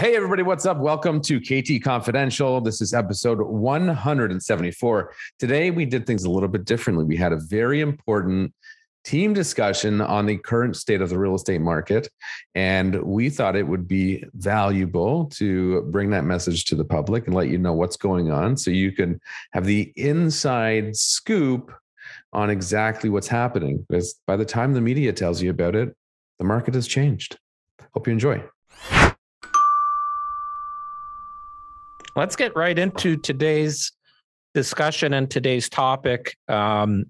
Hey, everybody, what's up? Welcome to KT Confidential. This is episode 174. Today, we did things a little bit differently. We had a very important team discussion on the current state of the real estate market, and we thought it would be valuable to bring that message to the public and let you know what's going on so you can have the inside scoop on exactly what's happening. Because by the time the media tells you about it, the market has changed. Hope you enjoy. Let's get right into today's discussion and today's topic. And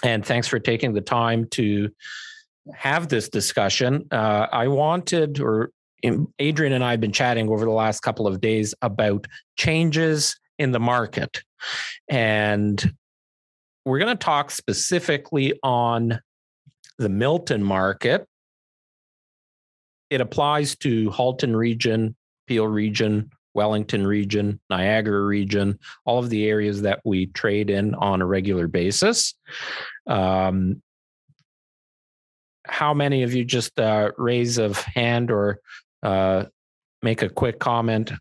thanks for taking the time to have this discussion. Adrian and I have been chatting over the last couple of days about changes in the market. And we're going to talk specifically on the Milton market. It applies to Halton region, Peel region, Wellington region, Niagara region, all of the areas that we trade in on a regular basis. How many of you just raise of hand or make a quick comment?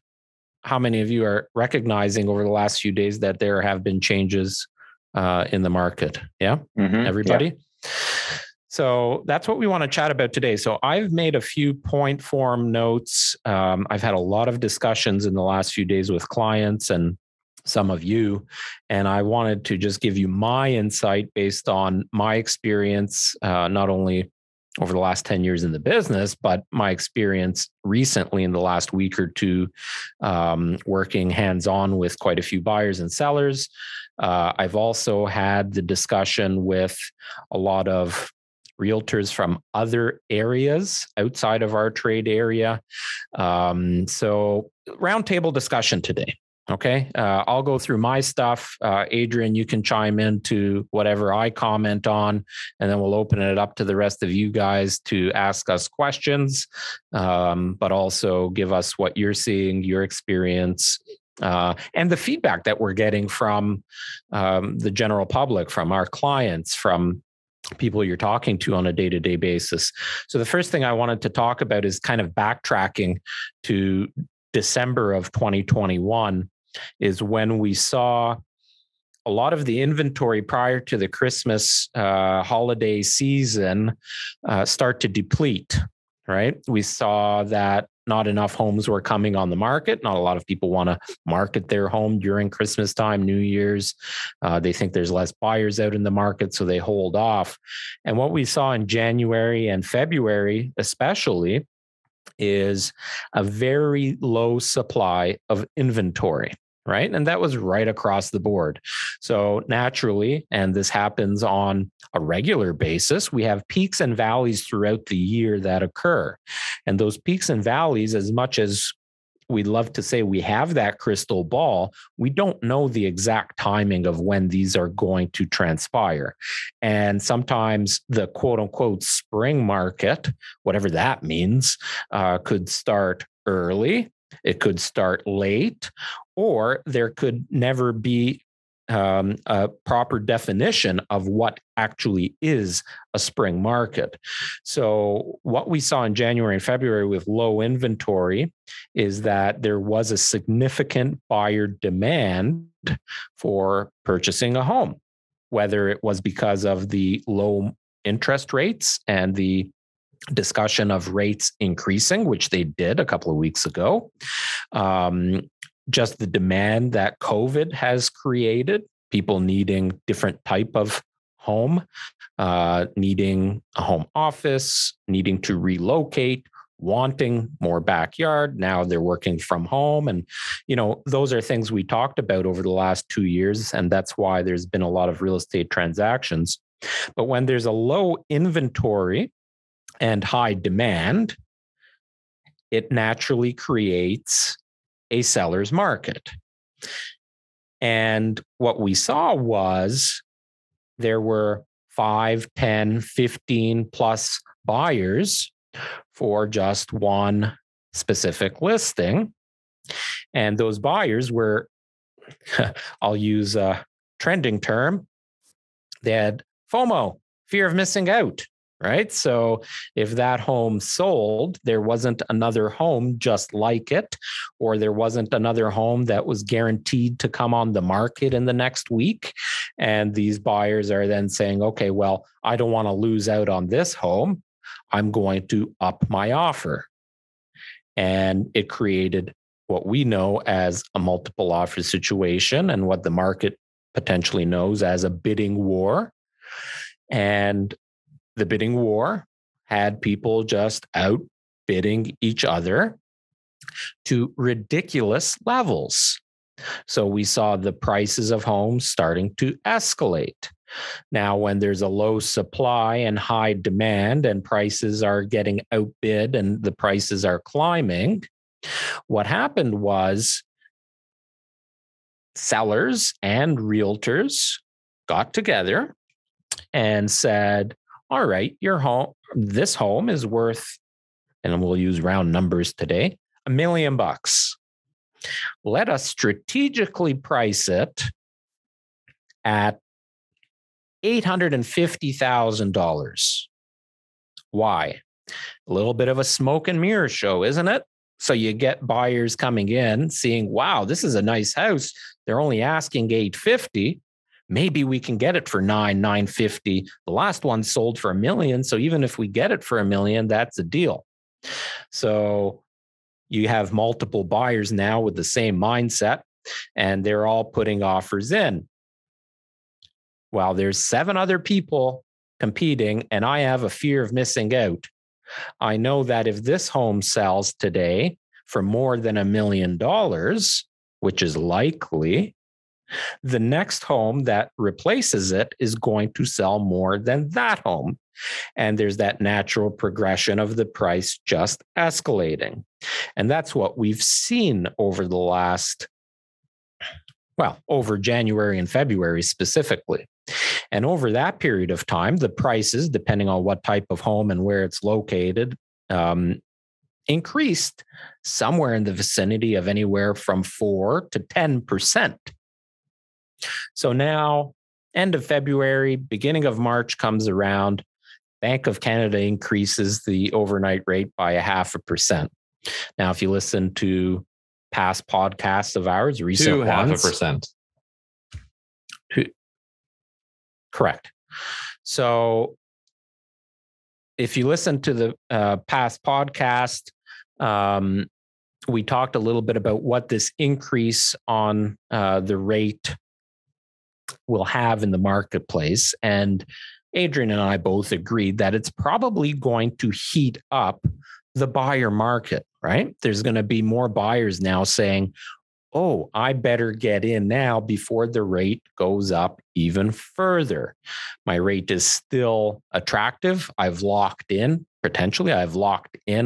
How many of you are recognizing over the last few days that there have been changes in the market? Yeah, everybody? Yeah. So that's what we want to chat about today. So I've made a few point form notes. I've had a lot of discussions in the last few days with clients and some of you, and I wanted to just give you my insight based on my experience, not only over the last 10 years in the business, but my experience recently in the last week or two, working hands-on with quite a few buyers and sellers. I've also had the discussion with a lot of realtors from other areas outside of our trade area. So roundtable discussion today. Okay. I'll go through my stuff. Adrian, you can chime in to whatever I comment on, and then we'll open it up to the rest of you guys to ask us questions, but also give us what you're seeing, your experience, and the feedback that we're getting from the general public, from our clients, from people you're talking to on a day-to-day basis. So the first thing I wanted to talk about is kind of backtracking to December of 2021 is when we saw a lot of the inventory prior to the Christmas holiday season start to deplete, right? We saw that not enough homes were coming on the market. Not a lot of people want to market their home during Christmas time, New Year's. They think there's less buyers out in the market, so they hold off. And what we saw in January and February, especially, is a very low supply of inventory, right? And that was right across the board. So naturally, and this happens on a regular basis, we have peaks and valleys throughout the year that occur. And those peaks and valleys, as much as we'd love to say we have that crystal ball, we don't know the exact timing of when these are going to transpire. And sometimes the quote unquote spring market, whatever that means, could start early, it could start late, or there could never be a proper definition of what actually is a spring market. So what we saw in January and February with low inventory is that there was a significant buyer demand for purchasing a home, whether it was because of the low interest rates and the discussion of rates increasing, which they did a couple of weeks ago. Just the demand that COVID has created, people needing different type of home, needing a home office, needing to relocate, wanting more backyard. Now they're working from home. And, those are things we talked about over the last 2 years. And that's why there's been a lot of real estate transactions. But when there's a low inventory and high demand, it naturally creates a seller's market. And what we saw was there were 5, 10, 15 plus buyers for just one specific listing. And those buyers were, I'll use a trending term, they had FOMO, fear of missing out. right? So if that home sold, there wasn't another home just like it, or there wasn't another home that was guaranteed to come on the market in the next week. And these buyers are then saying, okay, well, I don't want to lose out on this home. I'm going to up my offer. And it created what we know as a multiple offer situation and what the market potentially knows as a bidding war. And the bidding war had people just outbidding each other to ridiculous levels. So we saw the prices of homes starting to escalate. Now, when there's a low supply and high demand and prices are getting outbid and the prices are climbing, what happened was sellers and realtors got together and said, all right, this home is worth, and we'll use round numbers today, $1 million. Let us strategically price it at $850,000. Why? A little bit of a smoke and mirror show, isn't it? So you get buyers coming in seeing, wow, this is a nice house. They're only asking $850,000. Maybe we can get it for $950,000. The last one sold for $1 million. So even if we get it for $1 million, that's a deal. So you have multiple buyers now with the same mindset, and they're all putting offers in. While there's 7 other people competing, and I have a fear of missing out. I know that if this home sells today for more than $1 million, which is likely, the next home that replaces it is going to sell more than that home. And there's that natural progression of the price just escalating. And that's what we've seen over the last, over January and February specifically. And over that period of time, the prices, depending on what type of home and where it's located, increased somewhere in the vicinity of anywhere from 4 to 10%. So now, end of February, beginning of March comes around, Bank of Canada increases the overnight rate by 0.5%. Now, if you listen to past podcasts of ours, recent to ones, 0.5%. Correct. So if you listen to the past podcast, we talked a little bit about what this increase on the rate will have in the marketplace. And Adrian and I both agreed that it's probably going to heat up the buyer market, right? There's going to be more buyers now saying, oh, I better get in now before the rate goes up even further. My rate is still attractive. I've locked in a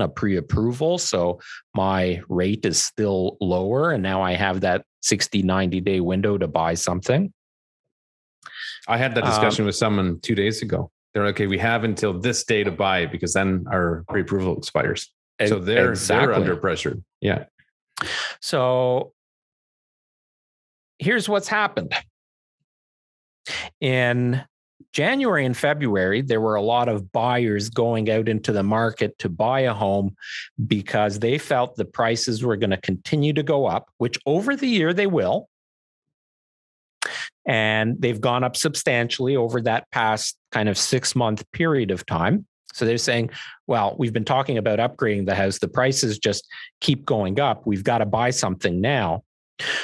pre-approval. So my rate is still lower. And now I have that 60, 90-day window to buy something. I had that discussion with someone 2 days ago. They're okay, we have until this day to buy it because then our pre-approval expires. So they're under pressure. Yeah. So here's what's happened. In January and February, there were a lot of buyers going out into the market to buy a home because they felt the prices were going to continue to go up, which over the year they will. And they've gone up substantially over that past kind of 6-month period of time. So they're saying, well, we've been talking about upgrading the house. The prices just keep going up. We've got to buy something now.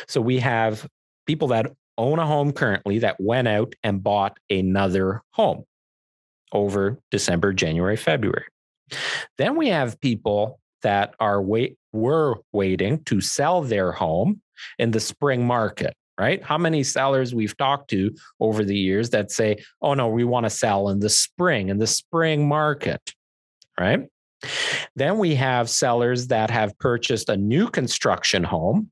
So we have people that own a home currently that went out and bought another home over December, January, February. Then we have people that were waiting to sell their home in the spring market. Right? How many sellers we've talked to over the years that say, oh no, we want to sell in the spring market, right? Then we have sellers that have purchased a new construction home.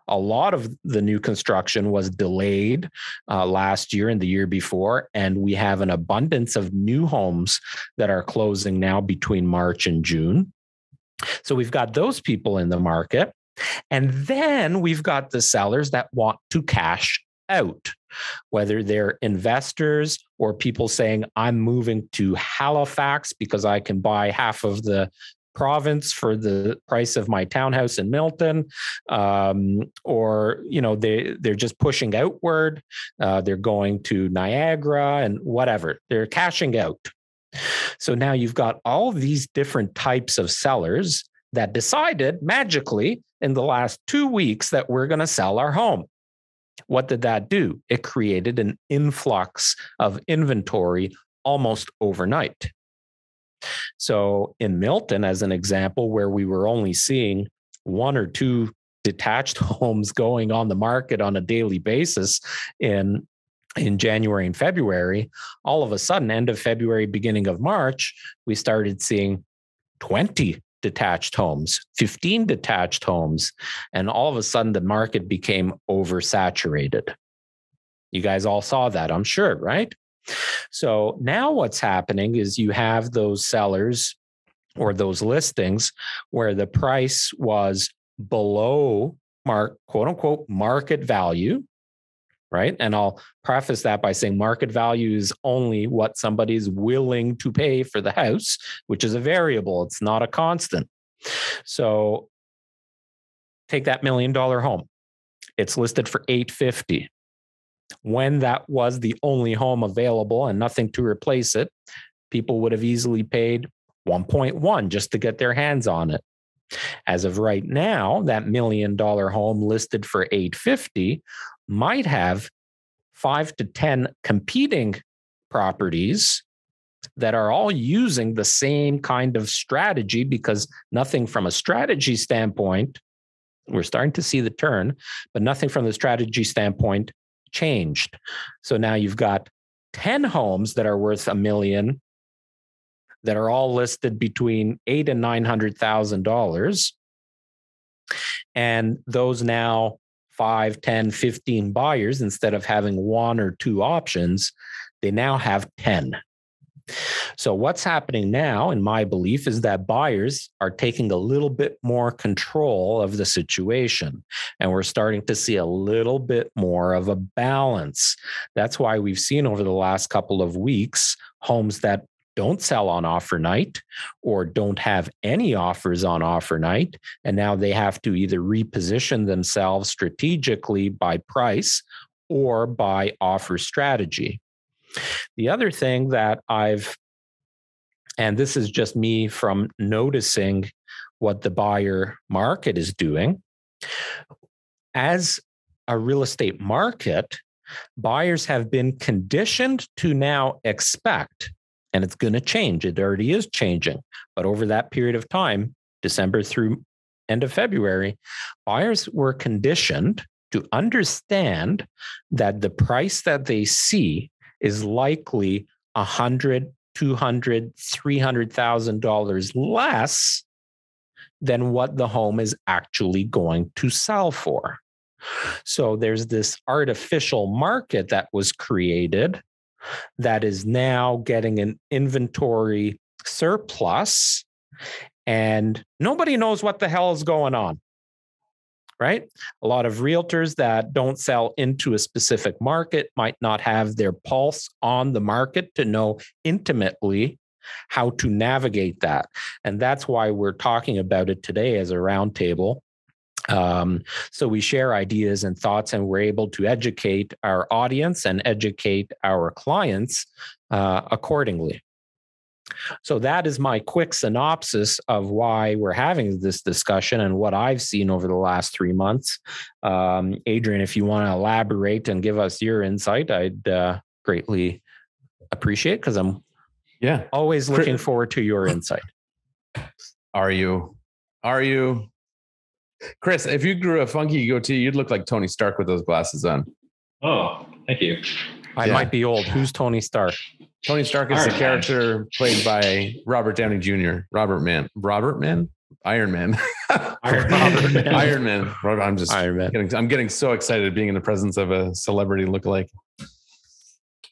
A lot of the new construction was delayed last year and the year before, and we have an abundance of new homes that are closing now between March and June. So we've got those people in the market. And then we've got the sellers that want to cash out, whether they're investors or people saying, I'm moving to Halifax because I can buy half of the province for the price of my townhouse in Milton, or they're just pushing outward. They're going to Niagara and whatever. They're cashing out. So now you've got all of these different types of sellers that decided magically in the last 2 weeks that we're going to sell our home. What did that do? It created an influx of inventory almost overnight. So in Milton, as an example, where we were only seeing 1 or 2 detached homes going on the market on a daily basis in January and February, all of a sudden, end of February, beginning of March, we started seeing 20 detached homes, 15 detached homes, and all of a sudden the market became oversaturated. You guys all saw that, I'm sure, right? So now what's happening is you have those sellers or those listings where the price was below quote unquote market value, right? And I'll preface that by saying market value is only what somebody's willing to pay for the house, which is a variable. It's not a constant. So take that $1 million home. It's listed for $850. When that was the only home available and nothing to replace it, people would have easily paid 1.1 just to get their hands on it. As of right now, that $1 million home listed for $850 might have 5 to 10 competing properties that are all using the same kind of strategy, because nothing from a strategy standpoint, we're starting to see the turn, but nothing from the strategy standpoint changed. So now you've got 10 homes that are worth $1 million that are all listed between $800,000 and $900,000. And those now 5, 10, 15 buyers, instead of having 1 or 2 options, they now have 10. So what's happening now, in my belief, is that buyers are taking a little bit more control of the situation, and we're starting to see a little bit more of a balance. That's why we've seen over the last couple of weeks homes that don't sell on offer night or don't have any offers on offer night, and now they have to either reposition themselves strategically by price or by offer strategy. The other thing that and this is just me from noticing what the buyer market is doing, as a real estate market, buyers have been conditioned to now expect, and it's going to change. It already is changing. But over that period of time, December through end of February, buyers were conditioned to understand that the price that they see is likely $100,000, $200,000, $300,000 less than what the home is actually going to sell for. So there's this artificial market that was created that is now getting an inventory surplus, and nobody knows what the hell is going on. Right? A lot of realtors that don't sell into a specific market might not have their pulse on the market to know intimately how to navigate that. And that's why we're talking about it today as a roundtable. So we share ideas and thoughts, and we're able to educate our audience and educate our clients accordingly. So that is my quick synopsis of why we're having this discussion and what I've seen over the last 3 months. Adrian, if you want to elaborate and give us your insight, I'd greatly appreciate, because I'm always looking forward to your insight. Are you? Chris, if you grew a funky goatee, you'd look like Tony Stark with those glasses on. Oh, thank you. I might be old. Who's Tony Stark? Tony Stark is the character played by Robert Downey Jr. Iron Man. Iron Man. I'm getting so excited being in the presence of a celebrity lookalike.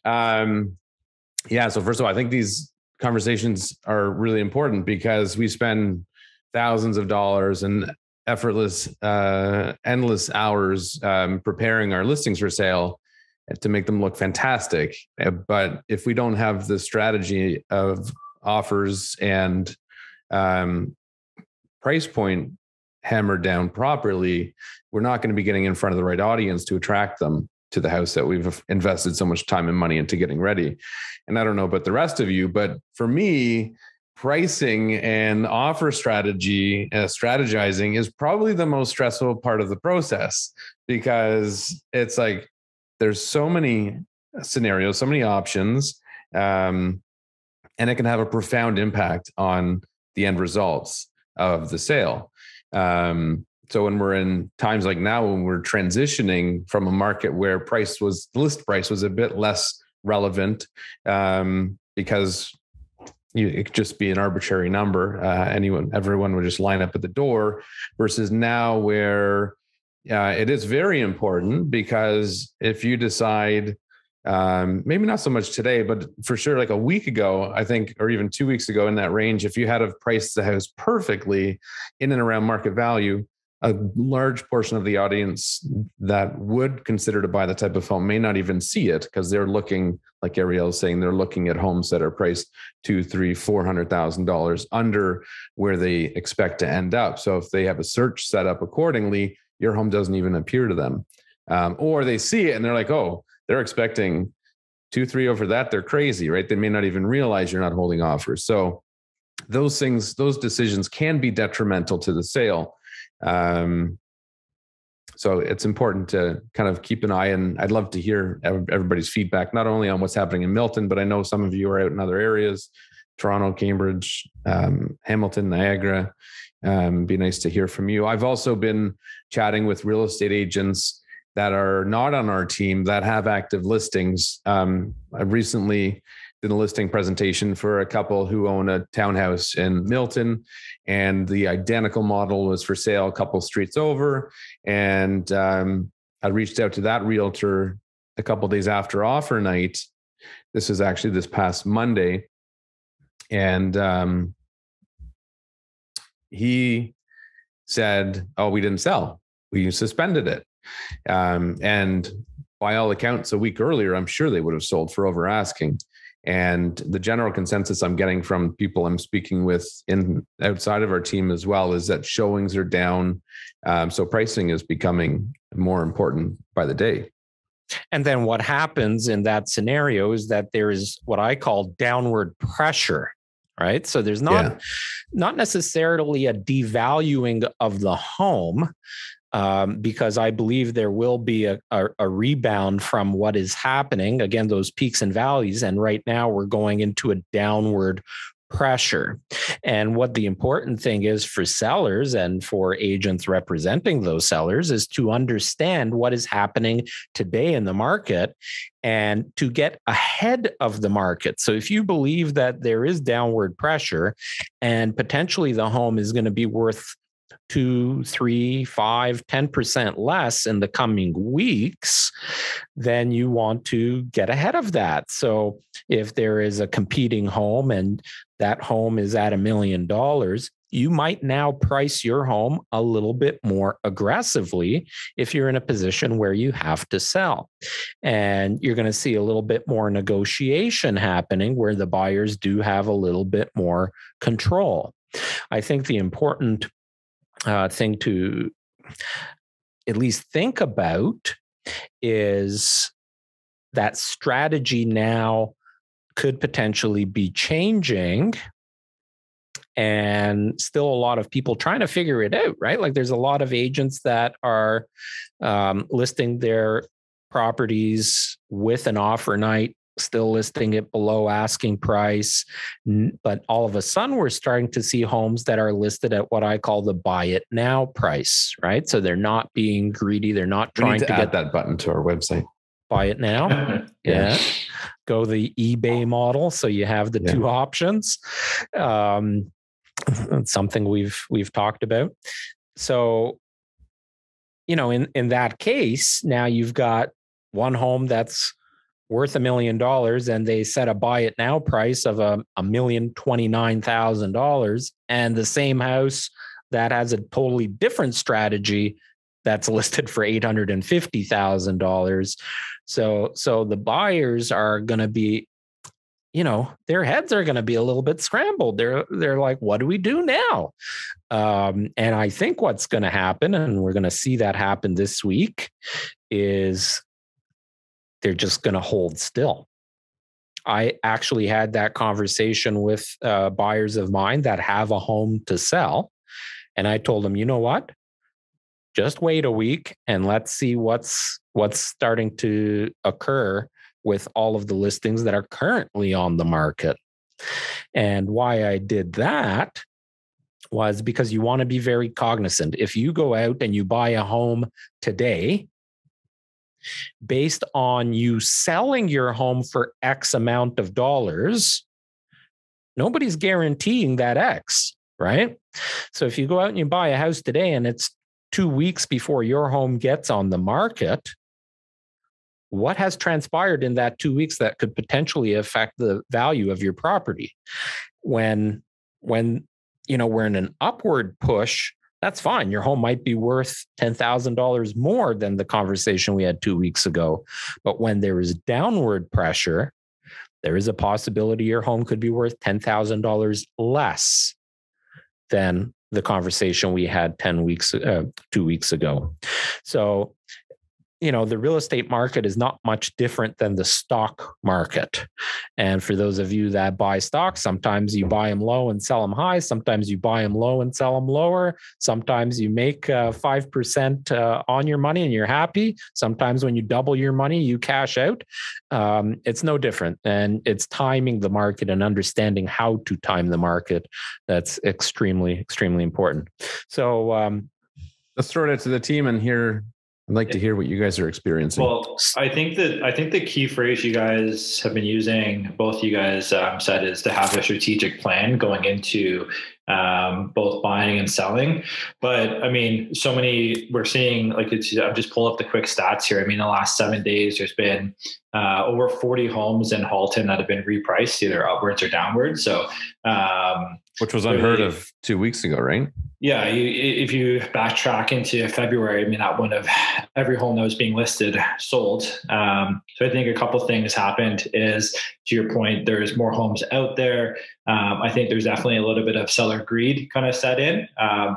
So first of all, I think these conversations are really important because we spend thousands of dollars and effortless, endless hours preparing our listings for sale. to make them look fantastic. But if we don't have the strategy of offers and price point hammered down properly, we're not going to be getting in front of the right audience to attract them to the house that we've invested so much time and money into getting ready. And I don't know about the rest of you, but for me, pricing and offer strategy, strategizing is probably the most stressful part of the process, because it's like there's so many scenarios, so many options, and it can have a profound impact on the end results of the sale. So when we're in times like now, when we're transitioning from a market where the list price was a bit less relevant, because it could just be an arbitrary number. Everyone would just line up at the door, versus now where it is very important, because if you decide, maybe not so much today, but for sure, like a week ago, I think, or even 2 weeks ago in that range, if you had have priced the house perfectly in and around market value, a large portion of the audience that would consider to buy the type of home may not even see it, because they're looking, like Ariel is saying, they're looking at homes that are priced $200,000, $400,000 under where they expect to end up. So if they have a search set up accordingly, your home doesn't even appear to them, or they see it and they're like, oh, they're expecting 2-3 over that. They're crazy, right? They may not even realize you're not holding offers. So those decisions can be detrimental to the sale. So it's important to kind of keep an eye, and I'd love to hear everybody's feedback, not only on what's happening in Milton, but I know some of you are out in other areas, Toronto, Cambridge, Hamilton, Niagara. Be nice to hear from you. I've also been chatting with real estate agents that are not on our team that have active listings. I've recently did a listing presentation for a couple who own a townhouse in Milton, and the identical model was for sale a couple streets over. And I reached out to that realtor a couple days after offer night. This was actually this past Monday. And he said, oh, we didn't sell. We suspended it. And by all accounts, a week earlier, I'm sure they would have sold for over asking. And the general consensus I'm getting from people I'm speaking with outside of our team as well is that showings are down. So pricing is becoming more important by the day. And then what happens in that scenario is that there is what I call downward pressure, right? So there's not necessarily a devaluing of the home, because I believe there will be a rebound from what is happening. Again, those peaks and valleys. And right now we're going into a downward pressure. And what the important thing is for sellers and for agents representing those sellers is to understand what is happening today in the market and to get ahead of the market. So if you believe that there is downward pressure and potentially the home is going to be worth 2, 3, 5, 10% less in the coming weeks, then you want to get ahead of that. So if there is a competing home and that home is at $1 million, you might now price your home a little bit more aggressively if you're in a position where you have to sell. And you're going to see a little bit more negotiation happening where the buyers do have a little bit more control. I think the important thing to at least think about is that strategy now could potentially be changing, and still a lot of people trying to figure it out, right? Like there's a lot of agents that are listing their properties with an offer night, still listing it below asking price. But all of a sudden, we're starting to see homes that are listed at what I call the buy it now price, right? So they're not being greedy. They're not trying to add get that button to our website. Buy it now. Yeah. Go the eBay model. So you have the two options. It's something we've talked about. So, in that case, now you've got one home that's worth $1 million and they set a buy it now price of $1,029,000, and the same house that has a totally different strategy that's listed for $850,000. So the buyers are going to be, their heads are going to be a little bit scrambled. They're like, what do we do now? And I think what's going to happen, and we're going to see that happen this week, is they're just going to hold still. I actually had that conversation with buyers of mine that have a home to sell. And I told them, you know what? Just wait a week and let's see what's starting to occur with all of the listings that are currently on the market. And why I did that was because you want to be very cognizant. If you go out and you buy a home today, based on you selling your home for X amount of dollars, nobody's guaranteeing that X, right? So if you go out and you buy a house today and it's 2 weeks before your home gets on the market, what has transpired in that 2 weeks that could potentially affect the value of your property? When we're in an upward push, that's fine. Your home might be worth $10,000 more than the conversation we had 2 weeks ago. But when there is downward pressure, there is a possibility your home could be worth $10,000 less than the conversation we had 2 weeks ago. So, the real estate market is not much different than the stock market. And for those of you that buy stocks, sometimes you buy them low and sell them high. Sometimes you buy them low and sell them lower. Sometimes you make 5% on your money and you're happy. Sometimes when you double your money, you cash out. It's no different. And it's timing the market and understanding how to time the market. That's extremely, extremely important. So let's throw it out to the team and hear. I'd like to hear what you guys are experiencing. Well, I think the key phrase you guys have been using, both you guys said, is to have a strategic plan going into both buying and selling. But I mean, we're seeing, I'm just pulling up the quick stats here. I mean, the last 7 days, there's been over 40 homes in Halton that have been repriced either upwards or downwards. So, which was unheard of 2 weeks ago, right? Yeah. If you backtrack into February, I mean, that would have every home that was being listed sold. So I think a couple of things happened is, to your point, there's more homes out there. I think there's definitely a little bit of seller greed kind of set in.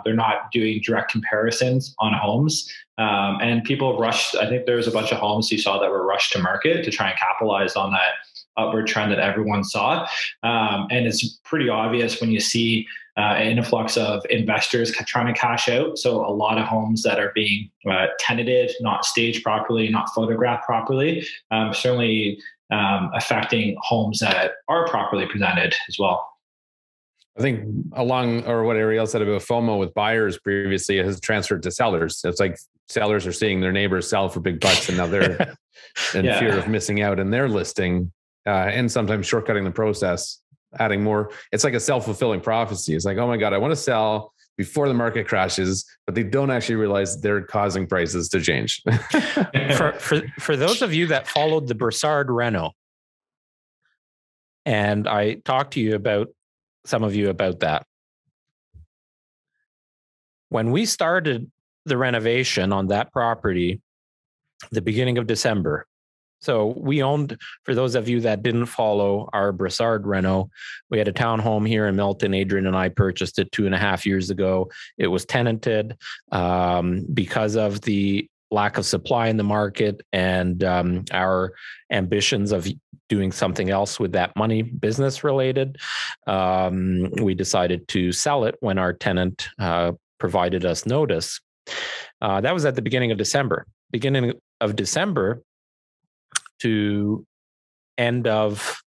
They're not doing direct comparisons on homes. And people rushed. I think there was a bunch of homes you saw that were rushed to market to try and capitalize on that upward trend that everyone saw. And it's pretty obvious when you see an influx of investors trying to cash out. So a lot of homes that are being tenanted, not staged properly, not photographed properly, certainly affecting homes that are properly presented as well. I think what Ariel said about FOMO with buyers previously, it has transferred to sellers. It's like sellers are seeing their neighbors sell for big bucks and now they're in fear of missing out in their listing, and sometimes shortcutting the process, adding more. It's like a self-fulfilling prophecy. It's like, oh my God, I want to sell before the market crashes, but they don't actually realize they're causing prices to change. For those of you that followed the Brassard Rental, and I talked to some of you about that. When we started the renovation on that property, the beginning of December, so we owned, for those of you that didn't follow our Brassard Rental, we had a townhome here in Milton. Adrian and I purchased it 2.5 years ago. It was tenanted because of the lack of supply in the market and our ambitions of doing something else with that money, business related. We decided to sell it when our tenant provided us notice. That was at the beginning of December. Beginning of December to end of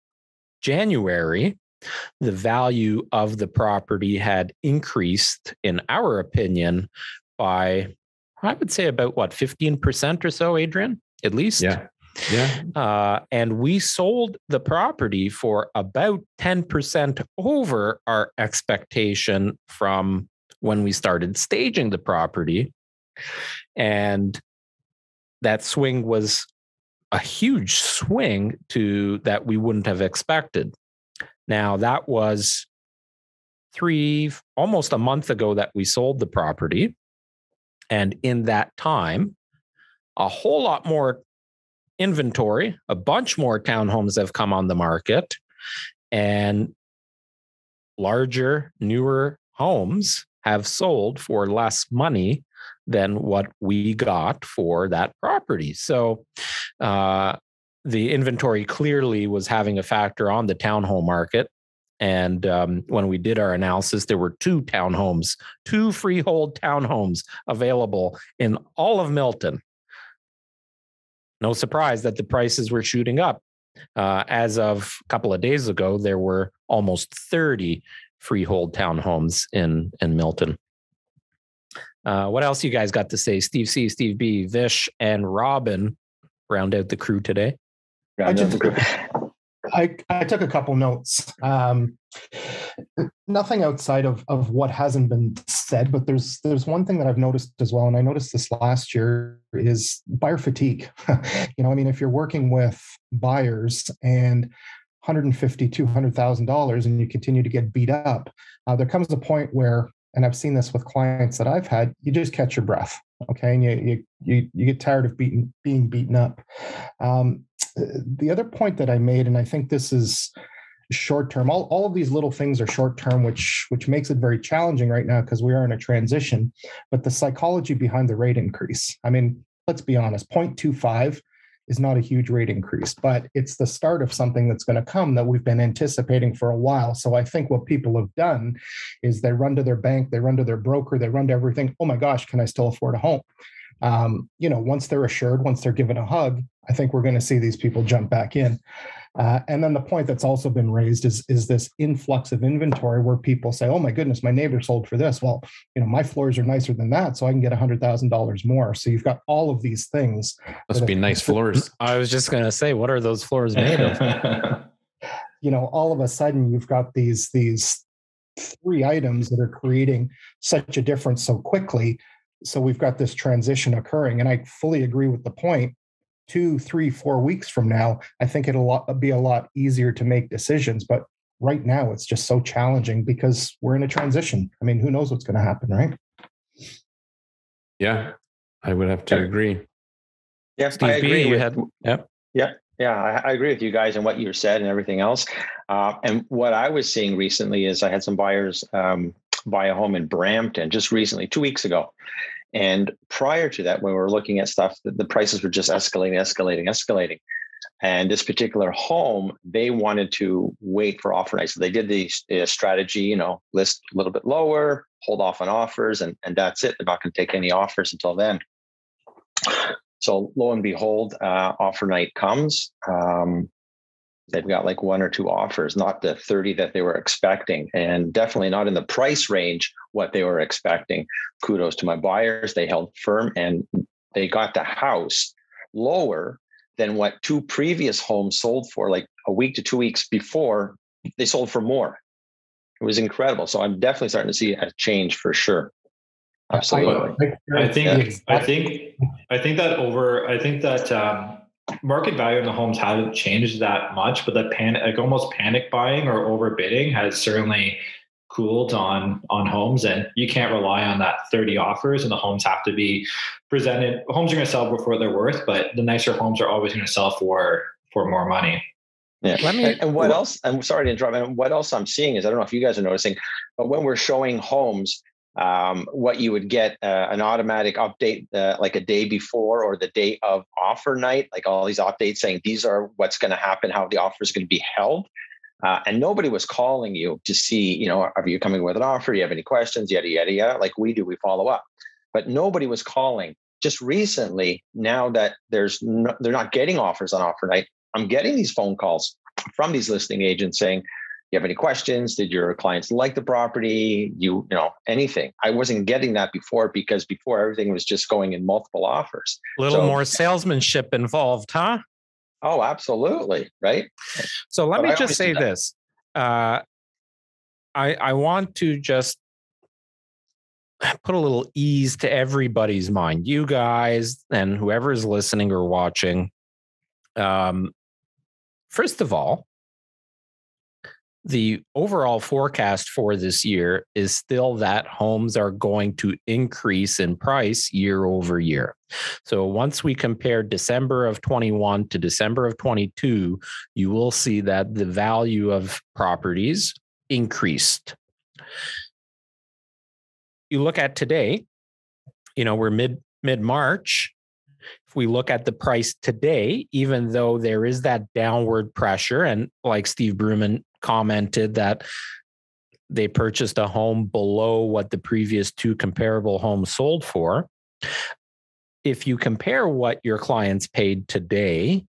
January, the value of the property had increased, in our opinion, by, I would say, about 15% or so, Adrian, at least. Yeah. And we sold the property for about 10% over our expectation from when we started staging the property. And that swing was a huge swing that we wouldn't have expected. Now, that was almost a month ago that we sold the property. And in that time, a whole lot more inventory, a bunch more townhomes have come on the market, and larger, newer homes have sold for less money than what we got for that property. So the inventory clearly was having a factor on the townhome market. And when we did our analysis, there were two freehold townhomes available in all of Milton. No surprise that the prices were shooting up. As of a couple of days ago, there were almost 30 freehold townhomes in Milton. What else you guys got to say? Steve C, Steve B, Vish, and Robin round out the crew today. I took a couple notes. Nothing outside of what hasn't been said, but there's one thing that I've noticed as well, and I noticed this last year, is buyer fatigue. If you're working with buyers and $150,000, $200,000 and you continue to get beat up, there comes a point where, and I've seen this with clients that I've had, you just catch your breath, okay, and you get tired of being beaten up. The other point that I made, and I think this is short term, all of these little things are short term, which makes it very challenging right now because we are in a transition. But the psychology behind the rate increase, let's be honest, 0.25 is not a huge rate increase, but it's the start of something that's going to come that we've been anticipating for a while. So I think what people have done is they run to their bank, they run to their broker, they run to everything. Oh my gosh, can I still afford a home? Once they're assured, once they're given a hug, I think we're going to see these people jump back in. And then the point that's also been raised is this influx of inventory where people say, oh my goodness, my neighbor sold for this. Well, my floors are nicer than that, so I can get $100,000 more. So you've got all of these things. Must be nice floors. I was just going to say, what are those floors made of? All of a sudden you've got these three items that are creating such a difference so quickly. So we've got this transition occurring. And I fully agree with the point. 2, 3, 4 weeks from now, I think it'll be a lot easier to make decisions. But right now, it's just so challenging because we're in a transition. Who knows what's going to happen, right? Yeah, I would have to agree. Yes, Steve I agree. I agree with you guys and what you said and everything else. And what I was seeing recently is I had some buyers buy a home in Brampton just recently, 2 weeks ago. And prior to that, when we were looking at stuff, the prices were just escalating. And this particular home, they wanted to wait for offer night. So they did the strategy, list a little bit lower, hold off on offers, and that's it. They're not going to take any offers until then. So lo and behold, offer night comes. They've got like 1 or 2 offers, not the 30 that they were expecting, and definitely not in the price range what they were expecting. Kudos to my buyers. They held firm and they got the house lower than what 2 previous homes sold for, like a week to 2 weeks before. They sold for more. It was incredible. So I'm definitely starting to see a change for sure. Absolutely. I think that market value in the homes hasn't changed that much, but the almost panic buying or overbidding has certainly cooled on homes, and you can't rely on that 30 offers, and the homes have to be presented. Homes are going to sell before they're worth, but the nicer homes are always going to sell for more money. Yeah. And what else? I'm sorry to interrupt. And what else I'm seeing is, I don't know if you guys are noticing, but when we're showing homes, what you would get an automatic update like a day before or the day of offer night, like all these updates saying these are what's going to happen, how the offer is going to be held. And nobody was calling you to see, are you coming with an offer? Do you have any questions? Yada, yada, yada. Like we do, we follow up. But nobody was calling. Just recently, now that they're not getting offers on offer night, I'm getting these phone calls from these listing agents saying, you have any questions? Did your clients like the property? Anything. I wasn't getting that before because before everything was just going in multiple offers. Little more salesmanship involved, huh? Oh, absolutely. Right. So let me just say this. I want to just put a little ease to everybody's mind, you guys and whoever is listening or watching. First of all, the overall forecast for this year is still that homes are going to increase in price year over year. So once we compare December of 21 to December of 22, you will see that the value of properties increased. You look at today, we're mid-March. If we look at the price today, even though there is that downward pressure, and like Steve Bruman commented that they purchased a home below what the previous two comparable homes sold for. If you compare what your clients paid today,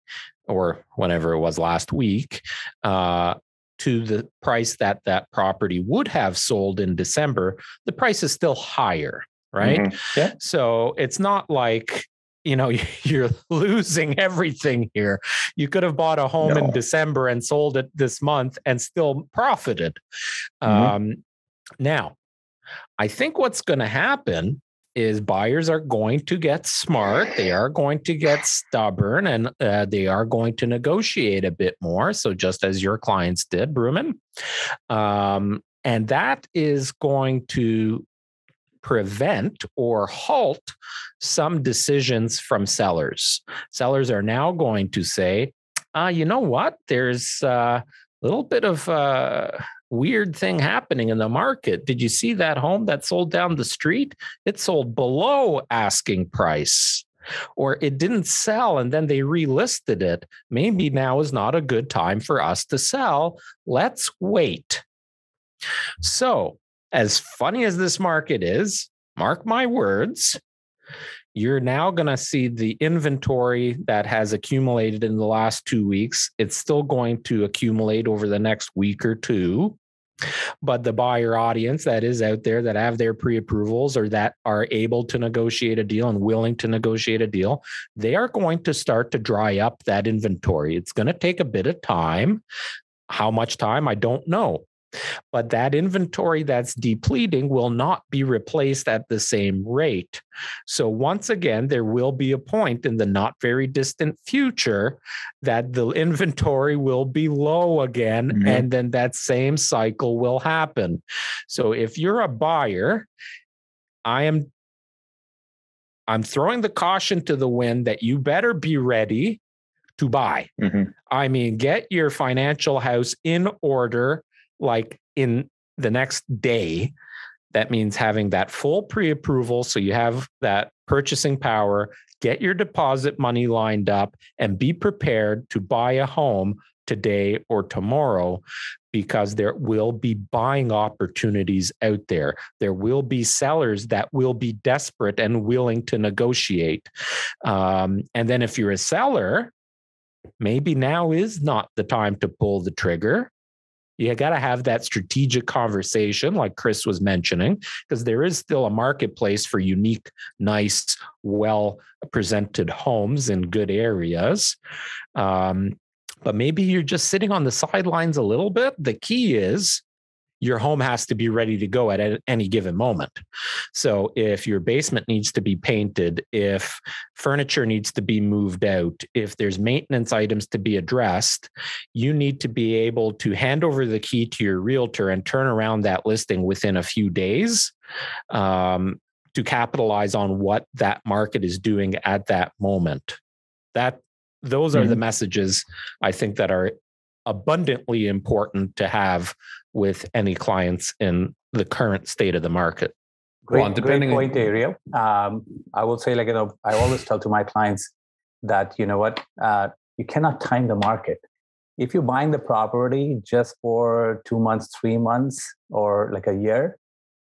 or whenever it was last week, to the price that property would have sold in December, the price is still higher, right? Mm-hmm. Yeah. So it's not like, you're losing everything here. You could have bought a home in December and sold it this month and still profited. Mm-hmm. Now, I think what's going to happen is buyers are going to get smart. They are going to get stubborn, and they are going to negotiate a bit more. So just as your clients did, Bruman. And that is going to prevent or halt some decisions from sellers. Sellers are now going to say, you know what? There's a little bit of a weird thing happening in the market. Did you see that home that sold down the street? It sold below asking price, or it didn't sell and then they relisted it. Maybe now is not a good time for us to sell. Let's wait. So, as funny as this market is, mark my words, you're now going to see the inventory that has accumulated in the last 2 weeks. It's still going to accumulate over the next week or two. But the buyer audience that is out there that have their pre-approvals or that are able to negotiate a deal and willing to negotiate a deal, they are going to start to dry up that inventory. It's going to take a bit of time. How much time? I don't know. But that inventory that's depleting will not be replaced at the same rate. So once again, there will be a point in the not very distant future that the inventory will be low again, mm-hmm. and then that same cycle will happen. So if you're a buyer, I'm throwing the caution to the wind that you better be ready to buy. Mm-hmm. I mean, get your financial house in order, like in the next day. That means having that full pre-approval. So you have that purchasing power, get your deposit money lined up, and be prepared to buy a home today or tomorrow, because there will be buying opportunities out there. There will be sellers that will be desperate and willing to negotiate. And then if you're a seller, maybe now is not the time to pull the trigger. You got to have that strategic conversation like Chris was mentioning, because there is still a marketplace for unique, nice, well-presented homes in good areas. But maybe you're just sitting on the sidelines a little bit. The key is your home has to be ready to go at any given moment. So if your basement needs to be painted, if furniture needs to be moved out, if there's maintenance items to be addressed, you need to be able to hand over the key to your realtor and turn around that listing within a few days, to capitalize on what that market is doing at that moment. Those are the messages I think that are abundantly important to have with any clients in the current state of the market. Great point, Ariel. I will say, I always tell to my clients that, you cannot time the market. If you're buying the property just for 2 months, 3 months, or like a year,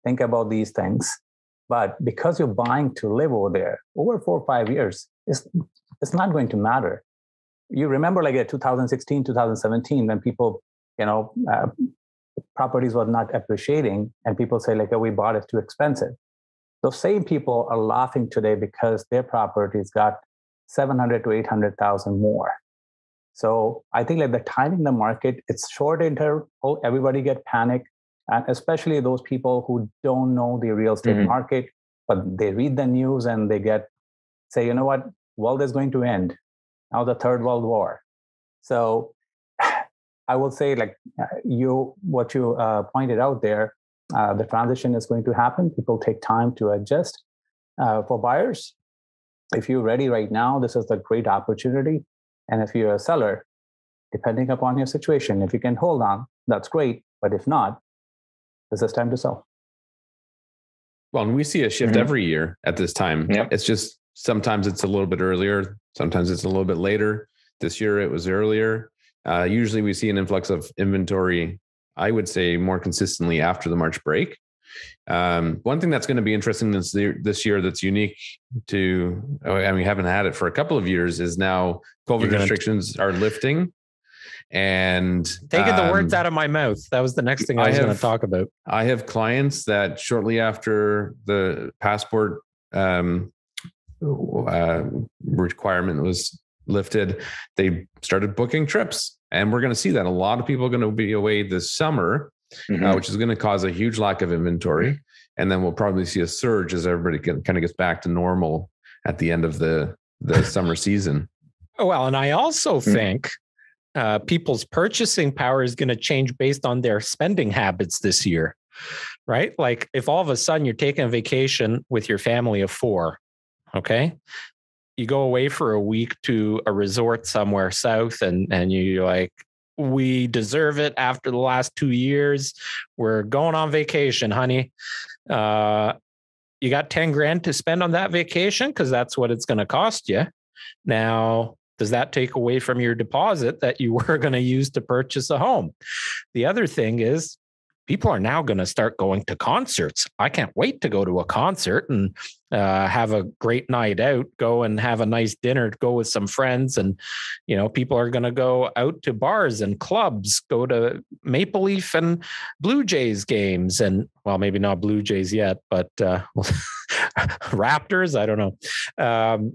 think about these things. But because you're buying to live over there over 4 or 5 years, it's not going to matter. You remember 2016, 2017, when people, properties were not appreciating and people say we bought it too expensive. Those same people are laughing today because their properties got 700 to 800,000 more. So I think the timing the market, it's short interval, everybody get panicked, and especially those people who don't know the real estate market, but they read the news and they say, you know what, world is going to end. Now the Third World War. So I will say, like what you pointed out there, the transition is going to happen. People take time to adjust. For buyers, if you're ready right now, this is a great opportunity. And if you're a seller, depending upon your situation, if you can hold on, that's great. But if not, this is time to sell. Well, and we see a shift every year at this time. Yep. It's just sometimes it's a little bit earlier. Sometimes it's a little bit later. This year it was earlier. Usually we see an influx of inventory, I would say, more consistently after the March break. One thing that's going to be interesting this year that's unique to, we haven't had it for a couple of years, is now COVID restrictions are lifting. And taking the words out of my mouth. That was the next thing I was going to talk about. I have clients that shortly after the passport requirement was lifted, they started booking trips. And we're going to see that a lot of people are going to be away this summer, which is going to cause a huge lack of inventory. And then we'll probably see a surge as everybody kind of gets back to normal at the end of the summer season. Oh, well, and I also think people's purchasing power is going to change based on their spending habits this year, right? Like if all of a sudden you're taking a vacation with your family of 4, okay? You go away for a week to a resort somewhere south and you're like, we deserve it after the last 2 years. We're going on vacation, honey. You got 10 grand to spend on that vacation because that's what it's going to cost you. Now, does that take away from your deposit that you were going to use to purchase a home? The other thing is people are now going to start going to concerts. I can't wait to go to a concert and have a great night out, go and have a nice dinner, go with some friends. And, people are going to go out to bars and clubs, go to Maple Leaf and Blue Jays games. And well, maybe not Blue Jays yet, but Raptors, I don't know.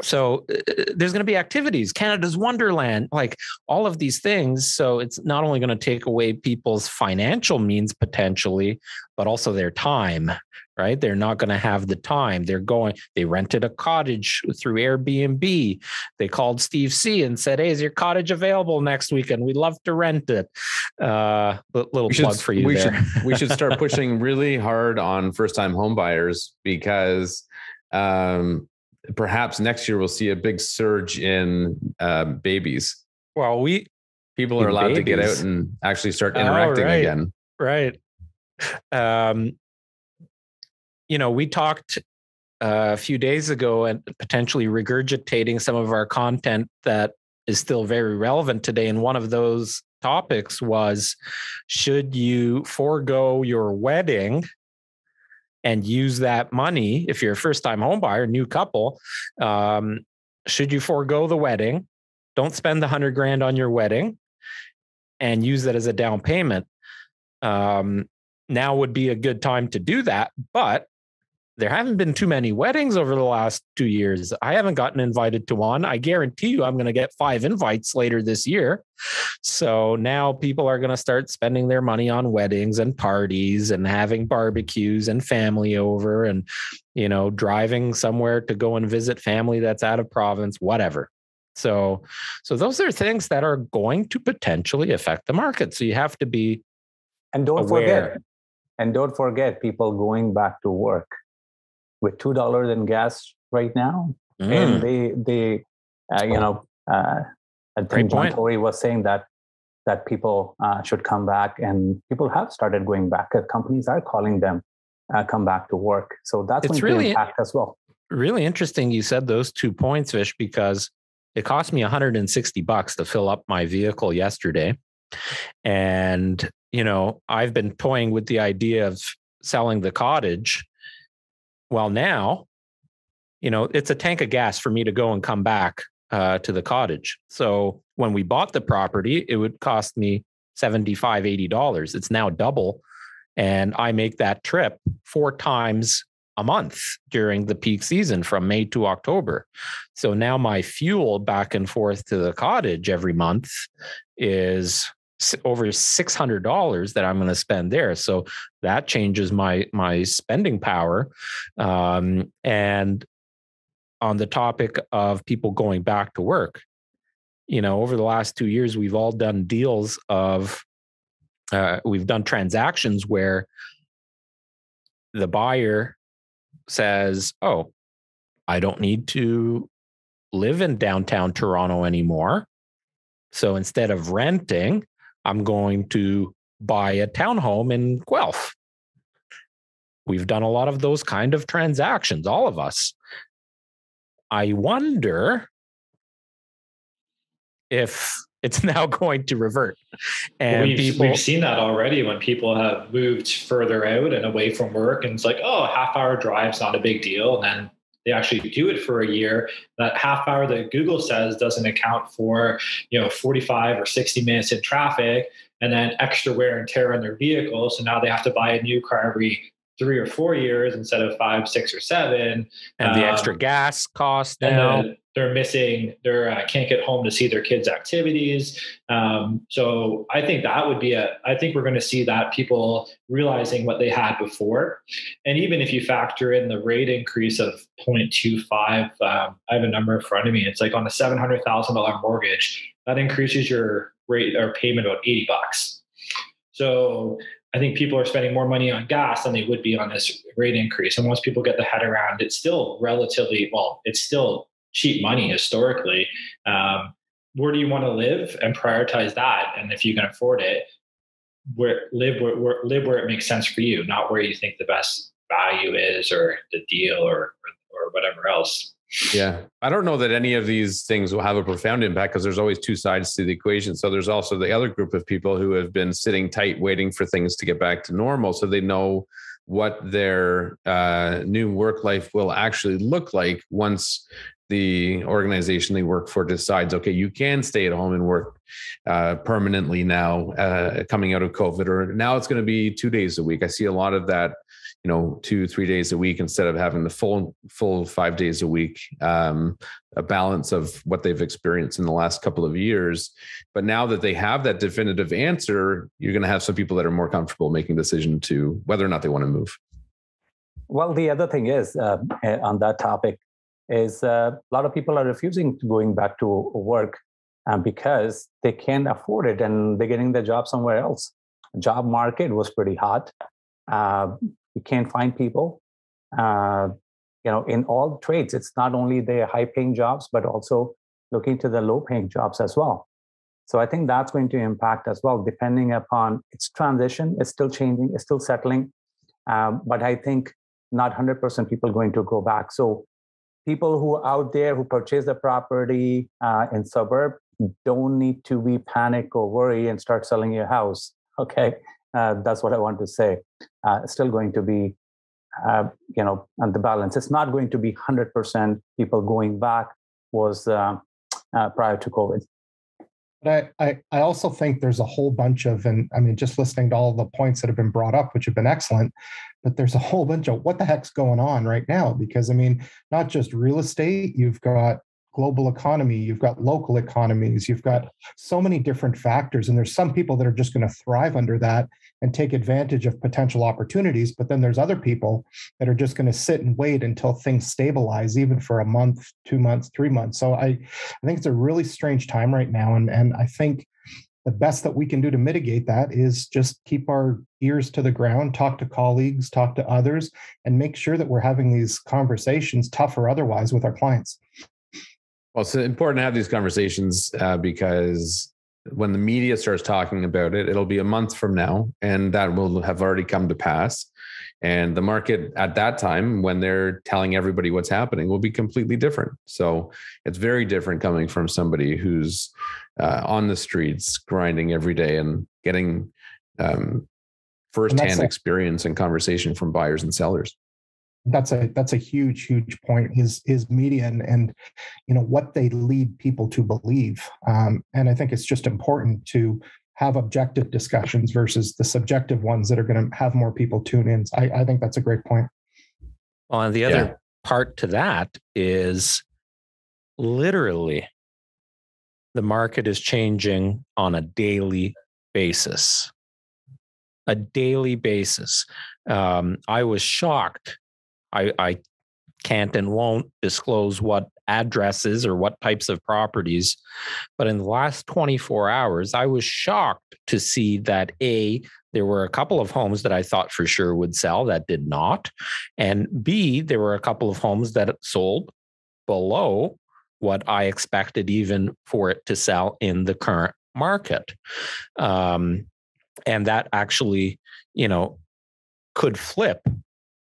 So there's going to be activities, Canada's Wonderland, like all of these things. So it's not only going to take away people's financial means potentially, but also their time, right? They're not going to have the time. They rented a cottage through Airbnb. They called Steve C and said, hey, is your cottage available next weekend? We'd love to rent it. Little plug for you there. We should start pushing really hard on first-time home buyers because perhaps next year we'll see a big surge in babies. Well, people are allowed to get out and actually start interacting again. Right. We talked a few days ago and potentially regurgitating some of our content that is still very relevant today. And one of those topics was, should you forego your wedding and use that money, if you're a first-time home buyer, new couple, should you forego the wedding? Don't spend the $100 grand on your wedding and use that as a down payment. Now would be a good time to do that, but there haven't been too many weddings over the last 2 years. I haven't gotten invited to one. I guarantee you I'm going to get 5 invites later this year. So now people are going to start spending their money on weddings and parties and having barbecues and family over and, driving somewhere to go and visit family that's out of province, whatever. So those are things that are going to potentially affect the market. So you have to be aware. Don't forget people going back to work with $2 in gas right now. And they I think John Tory was saying that people should come back, and people have started going back. Companies are calling them come back to work. So that's going to impact as well. Really interesting you said those 2 points, Vish, because it cost me $160 to fill up my vehicle yesterday. And, I've been toying with the idea of selling the cottage. Well, now, it's a tank of gas for me to go and come back to the cottage. So when we bought the property, it would cost me $75, $80. It's now double. And I make that trip 4 times a month during the peak season from May to October. So now my fuel back and forth to the cottage every month is over $600 that I'm going to spend there. So that changes my spending power. And on the topic of people going back to work, over the last 2 years, we've all done deals of, we've done transactions where the buyer says, oh, I don't need to live in downtown Toronto anymore. So instead of renting, I'm going to buy a townhome in Guelph. We've done a lot of those kind of transactions, all of us. I wonder if it's now going to revert. And we've seen that already when people have moved further out and away from work, and it's like, oh, a half-hour drive's not a big deal. And then they actually do it for a year. That half hour that Google says doesn't account for, 45 or 60 minutes in traffic, and then extra wear and tear on their vehicle. So now they have to buy a new car every 3 or 4 years instead of 5, 6, or 7. And the extra gas cost now. And they're missing, can't get home to see their kids' activities. So I think that would be I think we're going to see that people realizing what they had before. And even if you factor in the rate increase of 0.25, I have a number in front of me. It's like on a $700,000 mortgage, that increases your rate or payment about $80. So I think people are spending more money on gas than they would be on this rate increase. And once people get the head around, it's still it's still cheap money historically. Where do you want to live, and prioritize that? And if you can afford it, live where it makes sense for you, not where you think the best value is or the deal or whatever else. Yeah. I don't know that any of these things will have a profound impact, because there's always two sides to the equation. So there's also the other group of people who have been sitting tight, waiting for things to get back to normal, so they know what their new work life will actually look like once the organization they work for decides, okay, you can stay at home and work permanently now, coming out of COVID, or now it's going to be 2 days a week. I see a lot of that, 2-3 days a week instead of having the full 5 days a week, a balance of what they've experienced in the last couple of years. But now that they have that definitive answer, you're going to have some people that are more comfortable making a decision to whether or not they want to move. Well, the other thing is on that topic is a lot of people are refusing to going back to work because they can't afford it, and they're getting their job somewhere else. Job market was pretty hot. You can't find people, in all trades. It's not only the high-paying jobs, but also looking to the low-paying jobs as well. So I think that's going to impact as well, depending upon its transition. It's still changing, it's still settling, but I think not 100% people going to go back. So people who are out there who purchase the property in suburb don't need to be panic or worry and start selling your house. Okay, that's what I want to say. It's still going to be, on the balance. It's not going to be 100% people going back was prior to COVID. But I also think there's a whole bunch of, and I mean, just listening to all the points that have been brought up, which have been excellent, but there's a whole bunch of what the heck's going on right now? Because I mean, not just real estate, you've got global economy, you've got local economies, you've got so many different factors. And there's some people that are just going to thrive under that and take advantage of potential opportunities. But then there's other people that are just going to sit and wait until things stabilize, even for a month, 2 months, 3 months. So I think it's a really strange time right now. And I think the best that we can do to mitigate that is just keep our ears to the ground, talk to colleagues, talk to others, and make sure that we're having these conversations, tough or otherwise, with our clients. Well, it's important to have these conversations because when the media starts talking about it, it'll be a month from now, and that will have already come to pass. And the market at that time, when they're telling everybody what's happening, will be completely different. So it's very different coming from somebody who's on the streets grinding every day and getting firsthand experience and conversation from buyers and sellers. That's a huge point is media and what they lead people to believe. And I think it's just important to have objective discussions versus the subjective ones that are going to have more people tune in. I think that's a great point. Well, and the other part to that is literally the market is changing on a daily basis. A daily basis. I was shocked. I can't and won't disclose what addresses or what types of properties. But in the last 24 hours, I was shocked to see that there were a couple of homes that I thought for sure would sell that did not. And B, there were a couple of homes that sold below what I expected even for it to sell in the current market. And that actually, could flip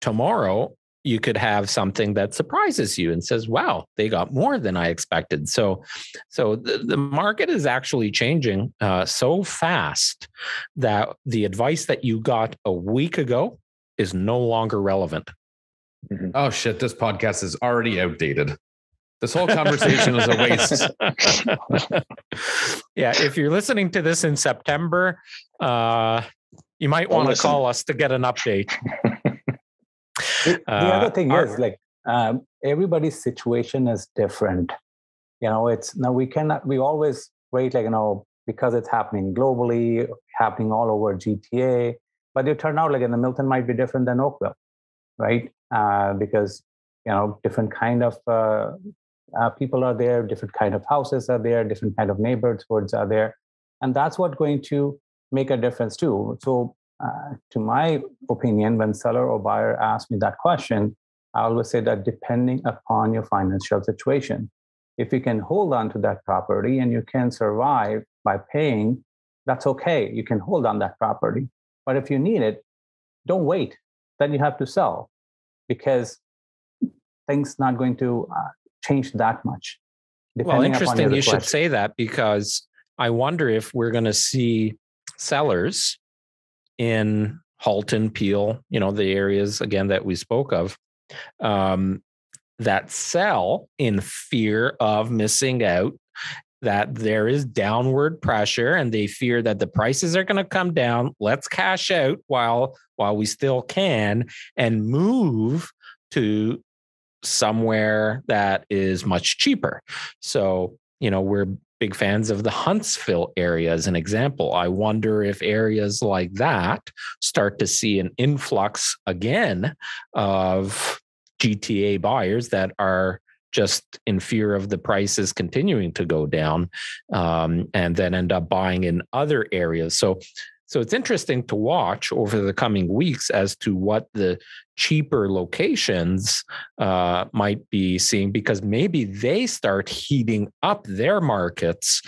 tomorrow. You could have something that surprises you and says, wow, they got more than I expected. So the market is actually changing so fast that the advice that you got a week ago is no longer relevant. Mm-hmm. Oh shit, this podcast is already outdated. This whole conversation was a waste. Yeah, if you're listening to this in September, you might want to call us to get an update. The other thing is everybody's situation is different. We always rate because it's happening globally, happening all over GTA, but it turned out in the Milton might be different than Oakville, right? Because, different kind of people are there, different kind of houses are there, different kind of neighborhoods are there. And that's what's going to make a difference too. So to my opinion, when seller or buyer asks me that question, I always say that depending upon your financial situation, if you can hold on to that property and you can survive by paying, that's okay. You can hold on that property. But if you need it, don't wait. Then you have to sell because things not going to change that much. Well, interesting you should say that, because I wonder if we're going to see sellers in Halton, Peel, the areas again that we spoke of, that sell in fear of missing out, that there is downward pressure and they fear that the prices are going to come down. Let's cash out while we still can and move to somewhere that is much cheaper. So, we're big fans of the Huntsville area as an example. I wonder if areas like that start to see an influx again of GTA buyers that are just in fear of the prices continuing to go down, and then end up buying in other areas. So it's interesting to watch over the coming weeks as to what the cheaper locations might be seeing, because maybe they start heating up their markets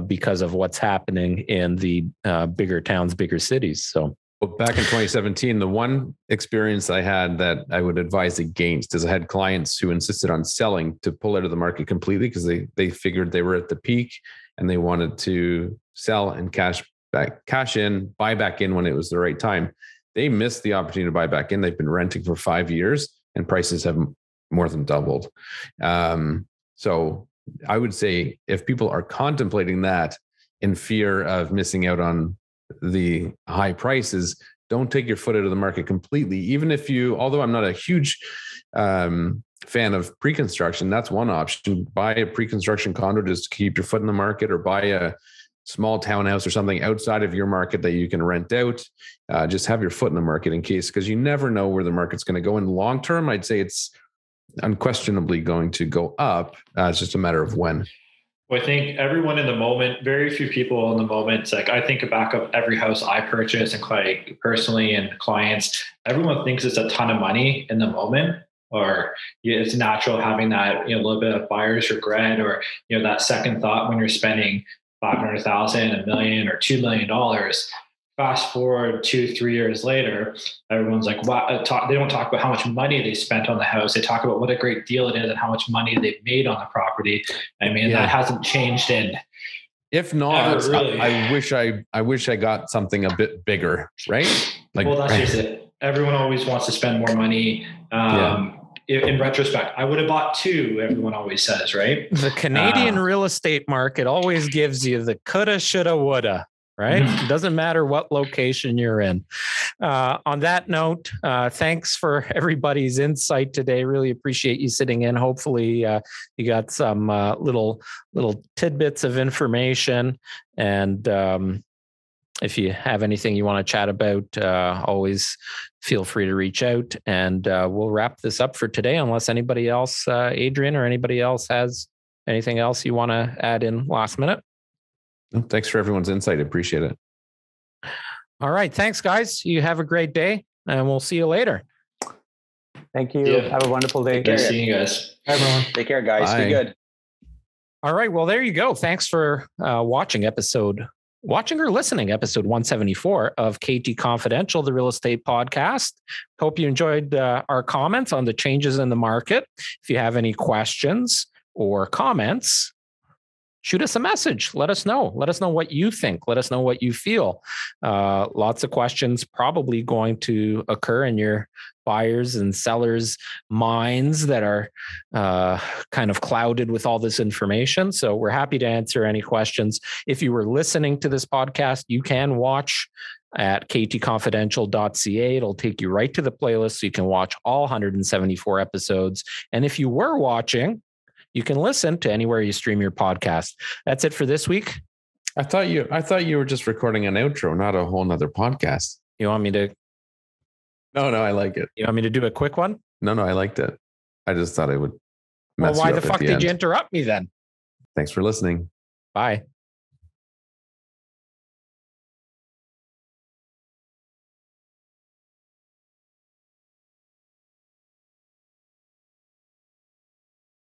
because of what's happening in the bigger towns, bigger cities. So, well, back in 2017, the one experience I had that I would advise against is I had clients who insisted on selling to pull out of the market completely because they figured they were at the peak and they wanted to sell and cash in, buy back in when it was the right time. They missed the opportunity to buy back in. They've been renting for 5 years and prices have more than doubled. So I would say if people are contemplating that in fear of missing out on the high prices, don't take your foot out of the market completely. Even if although I'm not a huge fan of pre-construction, that's one option. Buy a pre-construction condo just to keep your foot in the market, or buy a small townhouse or something outside of your market that you can rent out. Just have your foot in the market in case, because you never know where the market's going to go. In the long term, I'd say it's unquestionably going to go up. It's just a matter of when. Well, I think everyone in the moment, very few people in the moment, I think back of every house I purchase and personally and clients, everyone thinks it's a ton of money in the moment, or it's natural having that, a little bit of buyer's regret, or, that second thought when you're spending $500,000, $1 million, or $2 million. Fast forward 2-3 years later, everyone's like, wow. They don't talk about how much money they spent on the house. They talk about what a great deal it is and how much money they've made on the property. That hasn't changed in. If not, really. I wish I got something a bit bigger, right? Well, that's just it. Everyone always wants to spend more money. In retrospect, I would have bought two, everyone always says, right? The Canadian real estate market always gives you the coulda, shoulda, woulda, right? It doesn't matter what location you're in. On that note, thanks for everybody's insight today. Really appreciate you sitting in. Hopefully you got some little tidbits of information, and If you have anything you want to chat about, always feel free to reach out, and we'll wrap this up for today, unless anybody else, Adrian or anybody else, has anything else you want to add in last minute. Thanks for everyone's insight. Appreciate it. All right. Thanks, guys. You have a great day, and we'll see you later. Thank you. Yeah. Have a wonderful day. Nice seeing you guys. Bye, everyone. Take care, guys. Bye. Be good. All right. Well, there you go. Thanks for watching or listening episode 174 of KT Confidential, the real estate podcast. Hope you enjoyed our comments on the changes in the market. If you have any questions or comments, shoot us a message. Let us know. Let us know what you think. Let us know what you feel. Lots of questions probably going to occur in your buyers and sellers' minds that are kind of clouded with all this information. So we're happy to answer any questions. If you were listening to this podcast, you can watch at ktconfidential.ca. It'll take you right to the playlist so you can watch all 174 episodes. And if you were watching, you can listen to anywhere you stream your podcast. That's it for this week. I thought you were just recording an outro, not a whole nother podcast. You want me to? No, I like it. You want me to do a quick one? No, I liked it. I just thought I would. Well, why the fuck did you interrupt me then? Thanks for listening. Bye.